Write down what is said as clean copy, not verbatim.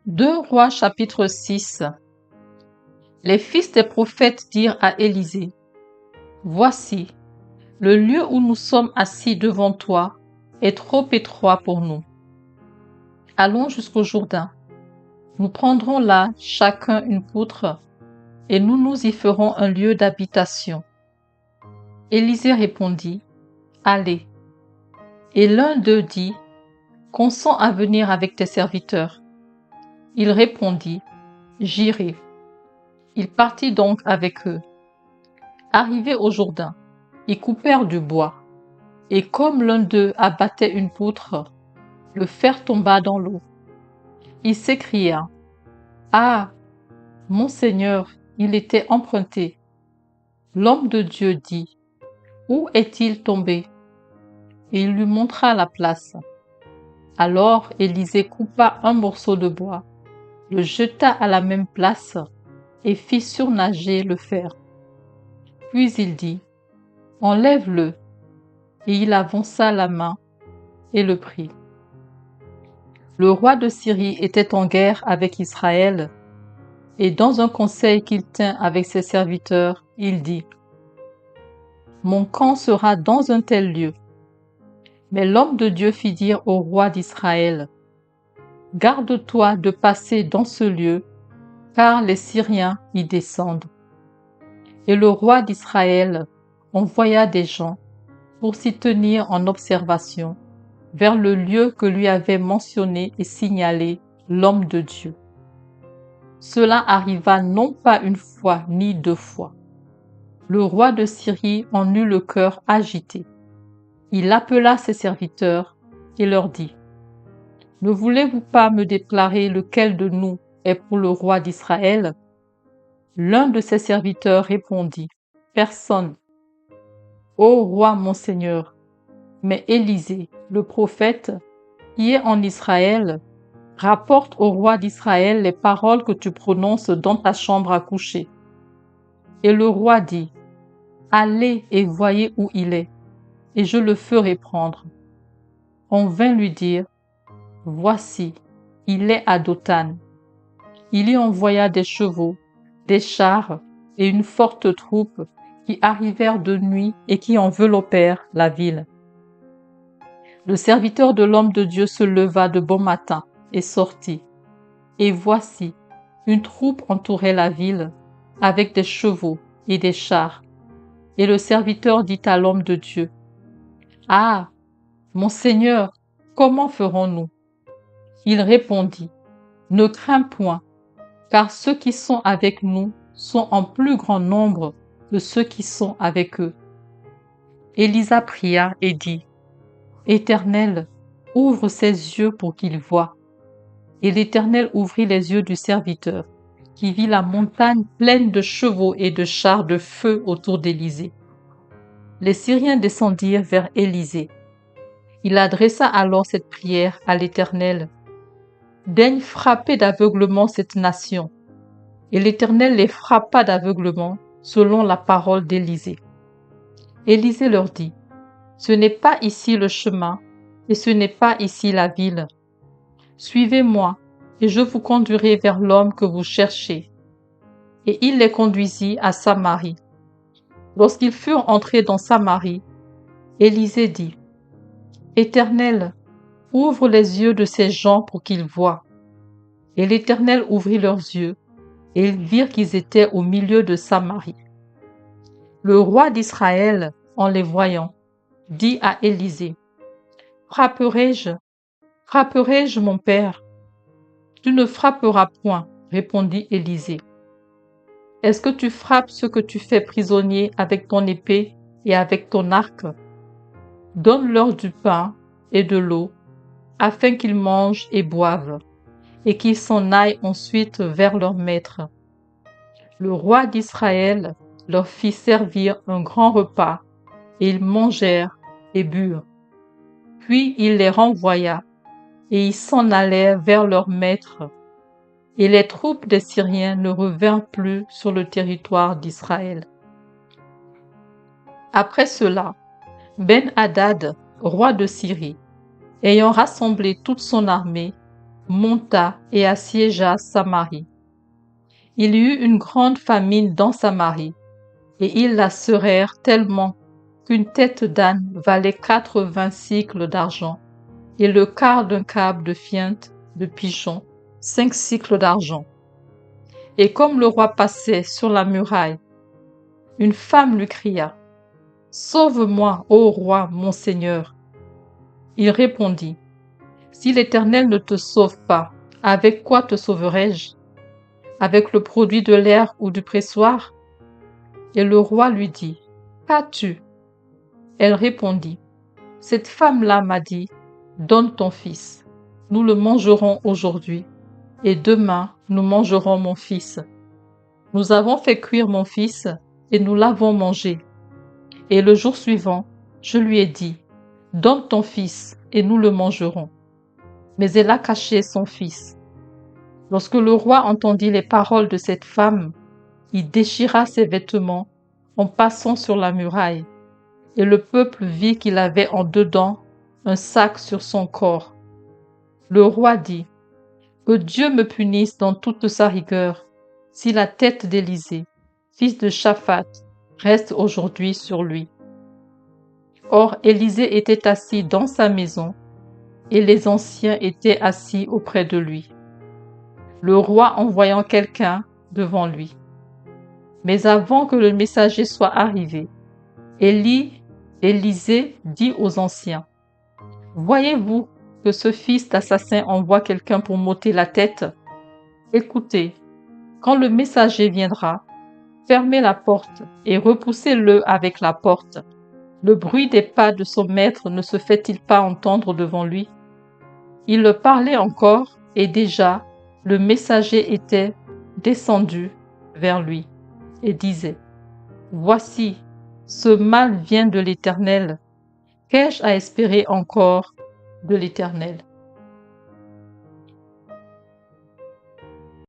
2 Rois chapitre 6. Les fils des prophètes dirent à Élisée: Voici, le lieu où nous sommes assis devant toi est trop étroit pour nous. Allons jusqu'au Jourdain. Nous prendrons là chacun une poutre et nous nous y ferons un lieu d'habitation. Élisée répondit: Allez. Et l'un d'eux dit: Consens à venir avec tes serviteurs. Il répondit: J'irai. Il partit donc avec eux. Arrivés au Jourdain, ils coupèrent du bois, et comme l'un d'eux abattait une poutre, le fer tomba dans l'eau. Il s'écria: Ah, mon Seigneur, il était emprunté. L'homme de Dieu dit: Où est-il tombé? Et il lui montra la place. Alors Élisée coupa un morceau de bois, le jeta à la même place et fit surnager le fer. Puis il dit: Enlève-le. Et il avança la main et le prit. Le roi de Syrie était en guerre avec Israël, et dans un conseil qu'il tint avec ses serviteurs, il dit: Mon camp sera dans un tel lieu. Mais l'homme de Dieu fit dire au roi d'Israël: Garde-toi de passer dans ce lieu, car les Syriens y descendent. Et le roi d'Israël envoya des gens pour s'y tenir en observation vers le lieu que lui avait mentionné et signalé l'homme de Dieu. Cela arriva non pas une fois ni deux fois. Le roi de Syrie en eut le cœur agité. Il appela ses serviteurs et leur dit: Ne voulez-vous pas me déclarer lequel de nous est pour le roi d'Israël? L'un de ses serviteurs répondit: Personne. Ô roi mon Seigneur, mais Élisée, le prophète, qui est en Israël, rapporte au roi d'Israël les paroles que tu prononces dans ta chambre à coucher. Et le roi dit: Allez et voyez où il est, et je le ferai prendre. On vint lui dire: Voici, il est à Dothan. Il y envoya des chevaux, des chars et une forte troupe qui arrivèrent de nuit et qui enveloppèrent la ville. Le serviteur de l'homme de Dieu se leva de bon matin et sortit. Et voici, une troupe entourait la ville, avec des chevaux et des chars. Et le serviteur dit à l'homme de Dieu: Ah, mon Seigneur, comment ferons-nous? Il répondit: Ne crains point, car ceux qui sont avec nous sont en plus grand nombre que ceux qui sont avec eux. Élisa pria et dit: Éternel, ouvre ses yeux pour qu'il voie. Et l'Éternel ouvrit les yeux du serviteur, qui vit la montagne pleine de chevaux et de chars de feu autour d'Élysée. Les Syriens descendirent vers Élysée. Il adressa alors cette prière à l'Éternel: Daigne frapper d'aveuglement cette nation. Et l'Éternel les frappa d'aveuglement, selon la parole d'Élysée. Élysée leur dit: Ce n'est pas ici le chemin, et ce n'est pas ici la ville. Suivez-moi, et je vous conduirai vers l'homme que vous cherchez. Et il les conduisit à Samarie. Lorsqu'ils furent entrés dans Samarie, Élisée dit: Éternel, ouvre les yeux de ces gens pour qu'ils voient. Et l'Éternel ouvrit leurs yeux, et ils virent qu'ils étaient au milieu de Samarie. Le roi d'Israël, en les voyant, dit à Élisée: Frapperai-je? Frapperai-je, mon père? Tu ne frapperas point, répondit Élisée. Est-ce que tu frappes ceux que tu fais prisonniers avec ton épée et avec ton arc? Donne-leur du pain et de l'eau, afin qu'ils mangent et boivent, et qu'ils s'en aillent ensuite vers leur maître. Le roi d'Israël leur fit servir un grand repas, et ils mangèrent et burent. Puis il les renvoya, et ils s'en allèrent vers leur maître. Et les troupes des Syriens ne revinrent plus sur le territoire d'Israël. Après cela, Ben-Hadad, roi de Syrie, ayant rassemblé toute son armée, monta et assiégea Samarie. Il y eut une grande famine dans Samarie, et ils la serrèrent tellement qu'une tête d'âne valait 80 cycles d'argent, et le quart d'un câble de fiente de pigeon, 5 cycles d'argent. Et comme le roi passait sur la muraille, une femme lui cria: « Sauve-moi, ô roi, mon Seigneur. » Il répondit: « Si l'Éternel ne te sauve pas, avec quoi te sauverai-je? Avec le produit de l'air ou du pressoir? » Et le roi lui dit: « Qu'as-tu? » Elle répondit: « Cette femme-là m'a dit: Donne ton fils. Nous le mangerons aujourd'hui, et demain nous mangerons mon fils. Nous avons fait cuire mon fils, et nous l'avons mangé. Et le jour suivant, je lui ai dit: Donne ton fils, et nous le mangerons. Mais elle a caché son fils. » Lorsque le roi entendit les paroles de cette femme, il déchira ses vêtements en passant sur la muraille, et le peuple vit qu'il avait en dedans un sac sur son corps. Le roi dit: « Que Dieu me punisse dans toute sa rigueur, si la tête d'Élisée, fils de Shaphat, reste aujourd'hui sur lui. » Or Élisée était assis dans sa maison, et les anciens étaient assis auprès de lui, le roi envoyant quelqu'un devant lui. Mais avant que le messager soit arrivé, Élisée dit aux anciens: « Voyez-vous que ce fils d'assassin envoie quelqu'un pour m'ôter la tête? Écoutez, quand le messager viendra, fermez la porte et repoussez-le avec la porte. Le bruit des pas de son maître ne se fait-il pas entendre devant lui? » Il le parlait encore, et déjà le messager était descendu vers lui et disait: « Voici, ce mal vient de l'Éternel. Qu'ai-je à espérer encore de l'Éternel? »